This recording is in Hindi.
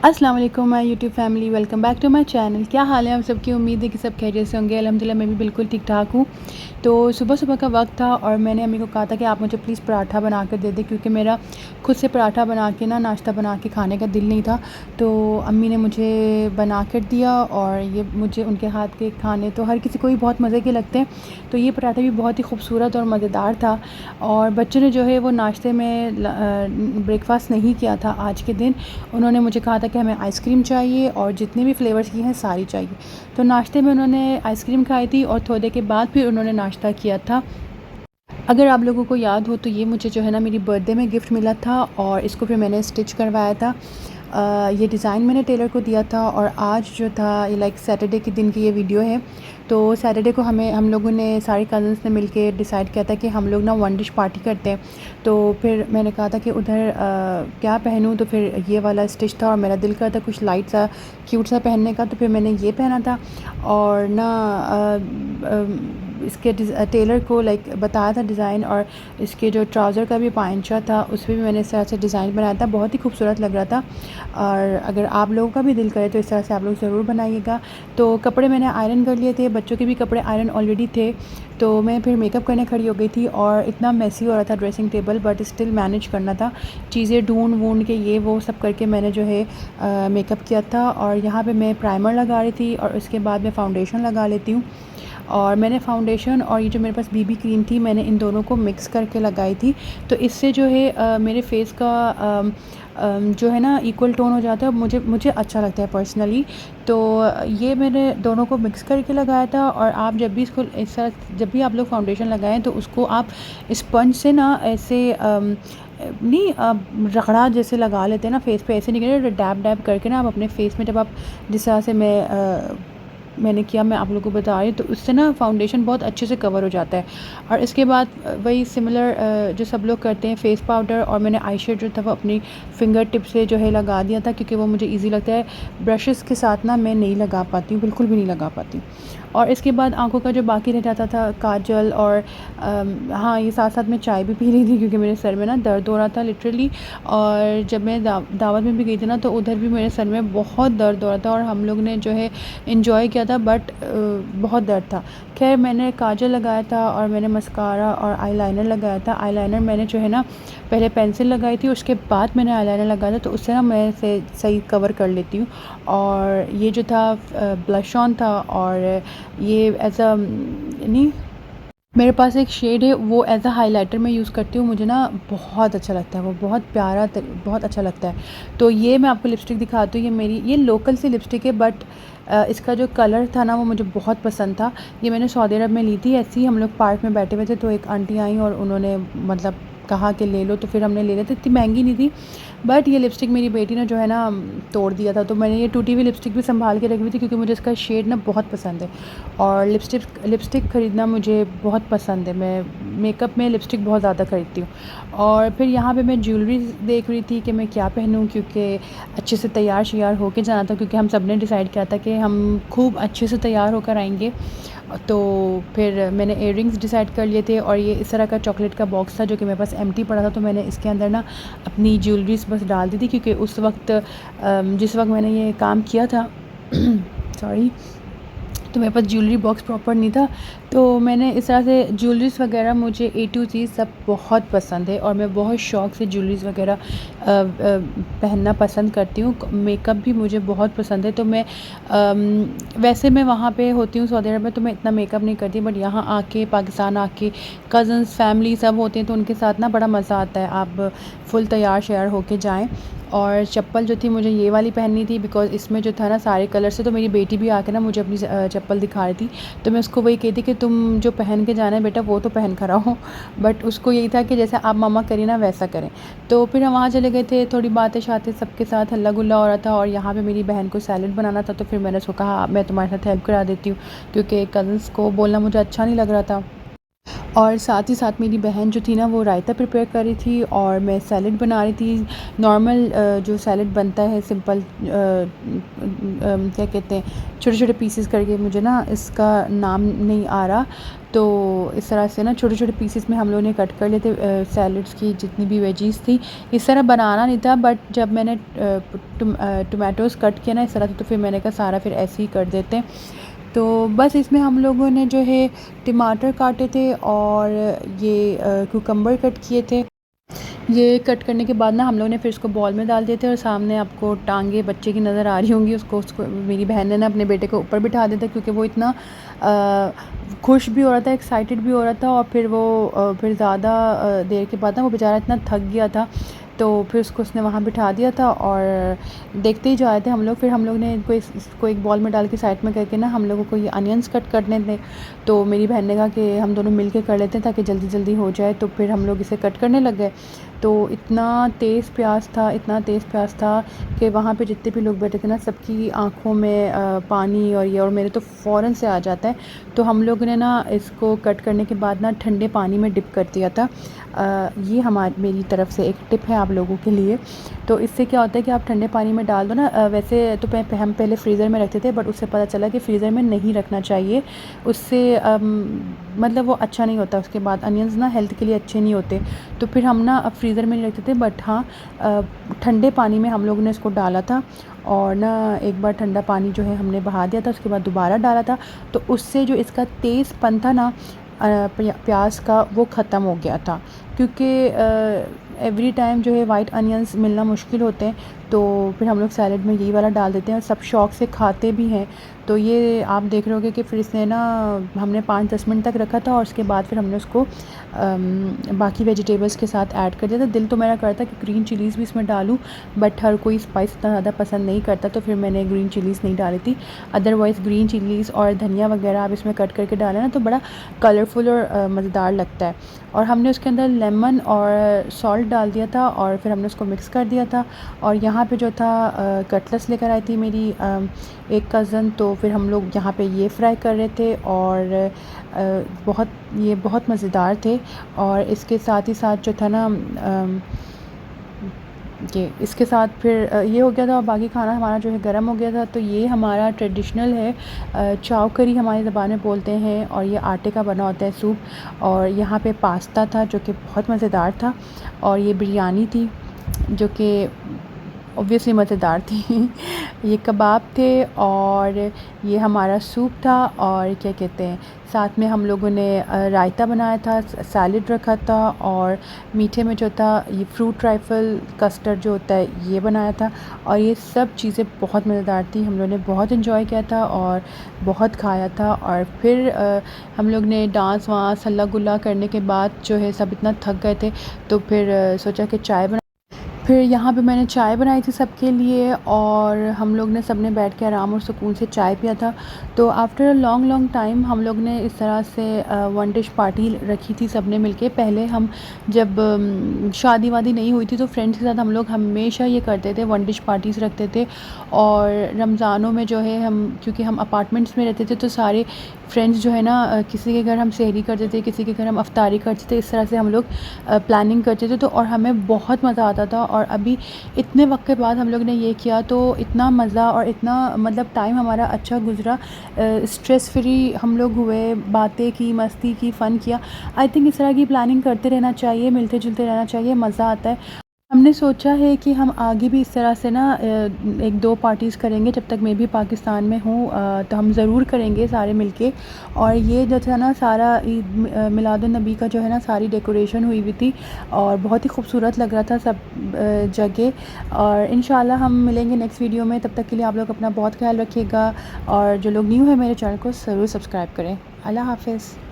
अस्सलाम वालेकुम my YouTube family, welcome back to my channel. क्या हाल है आप सबकी? उम्मीद है कि सब खैरियत से होंगे। अल्हम्दुलिल्लाह मैं भी बिल्कुल ठीक ठाक हूँ। तो सुबह सुबह का वक्त था और मैंने अम्मी को कहा था कि आप मुझे प्लीज़ पराठा बना कर दे दें, क्योंकि मेरा खुद से पराठा बना के ना नाश्ता बना के खाने का दिल नहीं था। तो अम्मी ने मुझे बना कर दिया और ये मुझे उनके हाथ के खाने तो हर किसी को ही बहुत मज़े के लगते हैं। तो ये पराठा भी बहुत ही खूबसूरत और मज़ेदार था। और बच्चों ने जो है वो नाश्ते में ब्रेकफ़ास्ट नहीं किया था आज के दिन। उन्होंने मुझे कहा था कि हमें आइसक्रीम चाहिए और जितने भी फ्लेवर्स की हैं सारी चाहिए। तो नाश्ते में उन्होंने आइसक्रीम खाई थी और थोड़ी देर के बाद फिर उन्होंने नाश्ता किया था। अगर आप लोगों को याद हो तो ये मुझे जो है ना मेरी बर्थडे में गिफ्ट मिला था और इसको फिर मैंने स्टिच करवाया था। ये डिज़ाइन मैंने टेलर को दिया था और आज जो था ये लाइक सैटरडे के दिन की ये वीडियो है। तो सैटरडे को हम लोगों ने सारे कज़न्स ने मिलके डिसाइड किया था कि हम लोग ना वन डिश पार्टी करते हैं। तो फिर मैंने कहा था कि उधर क्या पहनूं, तो फिर ये वाला स्टिच था और मेरा दिल कर था कुछ लाइट सा क्यूट सा पहनने का, तो फिर मैंने ये पहना था। और ना इसके टेलर को लाइक बताया था डिज़ाइन, और इसके जो ट्राउज़र का भी पाइंचा था उस पर भी मैंने इस तरह से डिज़ाइन बनाया था। बहुत ही खूबसूरत लग रहा था। और अगर आप लोगों का भी दिल करे तो इस तरह से आप लोग ज़रूर बनाइएगा। तो कपड़े मैंने आयरन कर लिए थे, बच्चों के भी कपड़े आयरन ऑलरेडी थे। तो मैं फिर मेकअप करने खड़ी हो गई थी और इतना मेसी हो रहा था dressing table, but still manage करना था। चीज़ें ढूंढ वूंढ के ये वो सब करके मैंने जो है मेकअप किया था। और यहाँ पे मैं प्राइमर लगा रही थी और उसके बाद मैं फ़ाउंडेशन लगा लेती हूँ। और मैंने फ़ाउंडेशन और ये जो मेरे पास बीबी क्रीम थी मैंने इन दोनों को मिक्स करके लगाई थी। तो इससे जो है मेरे फेस का जो है ना इक्वल टोन हो जाता है। मुझे मुझे अच्छा लगता है पर्सनली। तो ये मैंने दोनों को मिक्स करके लगाया था। और आप जब भी इसको इस तरह जब भी आप लोग फाउंडेशन लगाएं तो उसको आप स्पंज से ना ऐसे नहीं रगड़ा जैसे लगा लेते हैं ना फेस पे, ऐसे नहीं करें, डैब डैब करके ना आप अपने फेस में जब आप जिस तरह से मैंने किया, मैं आप लोगों को बता रही हूँ, तो उससे ना फाउंडेशन बहुत अच्छे से कवर हो जाता है। और इसके बाद वही सिमिलर जो सब लोग करते हैं फेस पाउडर, और मैंने आई शेड जो था वो अपनी फिंगर टिप से जो है लगा दिया था, क्योंकि वो मुझे ईजी लगता है। ब्रशेज़ के साथ ना मैं नहीं लगा पाती हूँ, बिल्कुल भी नहीं लगा पाती। और इसके बाद आँखों का जो बाकी रह जाता था काजल, और हाँ ये साथ साथ मैं चाय भी पी रही थी क्योंकि मेरे सर में ना दर्द हो रहा था लिटरली। और जब मैं दावत में भी गई थी ना तो उधर भी मेरे सर में बहुत दर्द हो रहा था और हम लोग ने जो है इन्जॉय किया था, बट बहुत दर्द था। खैर मैंने काजल लगाया था और मैंने मस्कारा और आईलाइनर लगाया था। आईलाइनर मैंने जो है ना पहले पेंसिल लगाई थी, उसके बाद मैंने आईलाइनर लगाया था, तो उससे ना मैं से सही कवर कर लेती हूँ। और ये जो था ब्लश ऑन था, और ये एज अ नहीं, मेरे पास एक शेड है वो एज अ हाइलाइटर मैं यूज़ करती हूँ। मुझे ना बहुत अच्छा लगता है, वो बहुत प्यारा बहुत अच्छा लगता है। तो ये मैं आपको लिपस्टिक दिखाती हूँ। ये मेरी ये लोकल सी लिपस्टिक है, बट इसका जो कलर था ना वो मुझे बहुत पसंद था। ये मैंने सऊदी अरब में ली थी। ऐसे ही हम लोग पार्क में बैठे हुए थे तो एक आंटी आई और उन्होंने मतलब कहा कि ले लो, तो फिर हमने ले लिया था। इतनी महंगी नहीं थी, बट ये लिपस्टिक मेरी बेटी ने जो है ना तोड़ दिया था। तो मैंने ये टूटी हुई लिपस्टिक भी संभाल के रखी हुई थी क्योंकि मुझे इसका शेड ना बहुत पसंद है। और लिपस्टिक ख़रीदना मुझे बहुत पसंद है। मैं मेकअप में लिपस्टिक बहुत ज़्यादा ख़रीदती हूँ। और फिर यहाँ पे मैं ज्वेलरी देख रही थी कि मैं क्या पहनूँ, क्योंकि अच्छे से तैयार श्यार होके जाना था, क्योंकि हम सब ने डिसाइड किया था कि हम खूब अच्छे से तैयार होकर आएंगे। तो फिर मैंने इयररिंग्स डिसाइड कर लिए थे और ये इस तरह का चॉकलेट का बॉक्स था जो कि मेरे पास एम्प्टी पड़ा था। तो मैंने इसके अंदर ना अपनी ज्वेलरीज बस डाल दी थी, क्योंकि उस वक्त जिस वक्त मैंने ये काम किया था सॉरी, तो मेरे पास ज्वेलरी बॉक्स प्रॉपर नहीं था। तो मैंने इस तरह से ज्वेलरीज़ वगैरह मुझे ए टू ज़ेड सब बहुत पसंद है और मैं बहुत शौक़ से ज्वेलरीज़ वगैरह पहनना पसंद करती हूँ। मेकअप भी मुझे बहुत पसंद है। तो मैं वैसे मैं वहाँ पे होती हूँ सऊदी अरब में तो मैं इतना मेकअप नहीं करती, बट यहाँ आके पाकिस्तान आके कज़न्स फैमिली सब होते हैं तो उनके साथ ना बड़ा मज़ा आता है। आप फुल तैयार श्यार होके जाएँ। और चप्पल जो थी मुझे ये वाली पहननी थी, बिकॉज़ इसमें जो था ना सारे कलर से। तो मेरी बेटी भी आके ना मुझे अपनी चप्पल दिखा रही थी, तो मैं उसको वही कहती कि तुम जो पहन के जाना है बेटा वो तो पहन कर आओ। बट उसको यही था कि जैसे आप मम्मा करें ना वैसा करें। तो फिर हम वहाँ चले गए थे, थोड़ी बातें शातें सबके साथ हल्ला गुल्ला हो रहा था। और यहाँ पे मेरी बहन को सैलेड बनाना था, तो फिर मैंने उसको कहा मैं तुम्हारे साथ हेल्प करा देती हूँ, क्योंकि कज़न्स को बोलना मुझे अच्छा नहीं लग रहा था। और साथ ही साथ मेरी बहन जो थी ना वो रायता प्रिपेयर कर रही थी और मैं सैलड बना रही थी। नॉर्मल जो सैलड बनता है सिंपल, क्या कहते हैं, छोटे छोटे पीसेस करके, मुझे ना इसका नाम नहीं आ रहा। तो इस तरह से ना छोटे छोटे पीसेस में हम लोगों ने कट कर लिए थे सैलड्स की जितनी भी वेजीज़ थी। इस तरह बनाना नहीं था, बट जब मैंने टमाटोज़ कट किया ना इस तरह से, तो फिर मैंने कहा सारा फिर ऐसे ही कर देते हैं। तो बस इसमें हम लोगों ने जो है टमाटर काटे थे और ये कुकम्बर कट किए थे। ये कट करने के बाद ना हम लोगों ने फिर इसको बॉल में डाल दिए थे और सामने आपको टांगे बच्चे की नज़र आ रही होंगी, उसको मेरी बहन ने ना अपने बेटे को ऊपर बिठा दिया था क्योंकि वो इतना खुश भी हो रहा था, एक्साइटेड भी हो रहा था। और फिर वो फिर ज़्यादा देर के बाद ना वो बेचारा इतना थक गया था, तो फिर उसने वहाँ बिठा दिया था और देखते ही जा रहे थे हम लोग। फिर हम लोग ने इसको एक बॉल में डाल के साइड में करके ना हम लोगों को ये अनियंस कट करने थे। तो मेरी बहन ने कहा कि हम दोनों मिल के कर लेते हैं ताकि जल्दी जल्दी हो जाए। तो फिर हम लोग इसे कट करने लग गए। तो इतना तेज़ प्याज था, इतना तेज़ प्याज था कि वहाँ पे जितने भी लोग बैठे थे ना सबकी आँखों में पानी और मेरे तो फ़ौरन से आ जाता है। तो हम लोग ने ना इसको कट करने के बाद ना ठंडे पानी में डिप कर दिया था। ये मेरी तरफ से एक टिप है आप लोगों के लिए। तो इससे क्या होता है कि आप ठंडे पानी में डाल दो ना, वैसे तो हम पहले फ्रीज़र में रखते थे, बट उससे पता चला कि फ्रीज़र में नहीं रखना चाहिए, उससे मतलब वो अच्छा नहीं होता। उसके बाद अनियंस ना हेल्थ के लिए अच्छे नहीं होते। तो फिर हम ना अब फ्रीज़र में नहीं रखते थे, बट हाँ ठंडे पानी में हम लोगों ने इसको डाला था। और ना एक बार ठंडा पानी जो है हमने बहा दिया था, उसके बाद दोबारा डाला था। तो उससे जो इसका तेज़पन था ना प्याज का, वो ख़त्म हो गया था। क्योंकि एवरी टाइम जो है वाइट अनियंस मिलना मुश्किल होते हैं, तो फिर हम लोग सैलड में यही वाला डाल देते हैं और सब शौक़ से खाते भी हैं। तो ये आप देख रहे होगे कि फिर इसने ना हमने 5-10 मिनट तक रखा था और उसके बाद फिर हमने उसको बाकी वेजिटेबल्स के साथ ऐड कर दिया था। दिल तो मेरा करता कि ग्रीन चिलीज़ भी इसमें डालूं, बट हर कोई स्पाइस इतना ज़्यादा पसंद नहीं करता, तो फिर मैंने ग्रीन चिलीज़ नहीं डाली थी। अदरवाइज़ ग्रीन चिलीज़ और धनिया वगैरह आप इसमें कट करके डालें ना तो बड़ा कलरफुल और मज़ेदार लगता है। और हमने उसके अंदर लेमन और सॉल्ट डाल दिया था और फिर हमने उसको मिक्स कर दिया था। और यहाँ पे जो था कटलेट्स लेकर आई थी मेरी एक कज़न, तो फिर हम लोग यहाँ पे ये फ्राई कर रहे थे और ये बहुत मज़ेदार थे। और इसके साथ ही साथ जो था ना ये इसके साथ फिर ये हो गया था और बाकी खाना हमारा जो है गर्म हो गया था। तो ये हमारा ट्रेडिशनल है, चाव करी हमारी ज़बान में बोलते हैं, और ये आटे का बना होता है सूप। और यहाँ पे पास्ता था जो कि बहुत मज़ेदार था, और ये बिरयानी थी जो कि ऑब्वियसली मज़ेदार थी। ये कबाब थे और ये हमारा सूप था, और क्या कहते हैं साथ में हम लोगों ने रायता बनाया था, सैलड रखा था, और मीठे में जो था ये फ्रूट ट्राइफल कस्टर्ड जो होता है ये बनाया था। और ये सब चीज़ें बहुत मज़ेदार थी, हम लोगों ने बहुत इन्जॉय किया था और बहुत खाया था। और फिर हम लोग ने डांस वांस हल्ला गुल्ला करने के बाद जो है सब इतना थक गए थे, तो फिर सोचा कि फिर यहाँ पे मैंने चाय बनाई थी सबके लिए, और हम लोग ने सब ने बैठ के आराम और सुकून से चाय पिया था। तो आफ्टर अ लॉन्ग टाइम हम लोग ने इस तरह से वन डिश पार्टी रखी थी सब ने मिलके। पहले हम जब शादी वादी नहीं हुई थी तो फ्रेंड्स के साथ हम लोग हमेशा ये करते थे, वन डिश पार्टीज़ रखते थे। और रमज़ानों में जो है हम, क्योंकि हम अपार्टमेंट्स में रहते थे, तो सारे फ्रेंड्स जो है ना किसी के घर हम सहरी करते थे, किसी के घर हम अफ्तारी करते थे। इस तरह से हम लोग प्लानिंग करते थे, तो और हमें बहुत मज़ा आता था। और अभी इतने वक्त के बाद हम लोग ने ये किया तो इतना मज़ा और इतना मतलब टाइम हमारा अच्छा गुज़रा, स्ट्रेस फ्री हम लोग हुए, बातें की, मस्ती की, फ़न किया। आई थिंक इस तरह की प्लानिंग करते रहना चाहिए, मिलते जुलते रहना चाहिए, मज़ा आता है। हमने सोचा है कि हम आगे भी इस तरह से ना 1-2 पार्टीज़ करेंगे जब तक मैं भी पाकिस्तान में हूँ, तो हम ज़रूर करेंगे सारे मिलके। और ये जो था ना सारा ईद मिलादुन नबी का जो है ना सारी डेकोरेशन हुई हुई थी और बहुत ही खूबसूरत लग रहा था सब जगह। और इंशाल्लाह हम मिलेंगे नेक्स्ट वीडियो में, तब तक के लिए आप लोग अपना बहुत ख्याल रखिएगा, और जो लोग न्यू है मेरे चैनल को ज़रूर सब्सक्राइब करें। अल्लाह हाफ़िज़।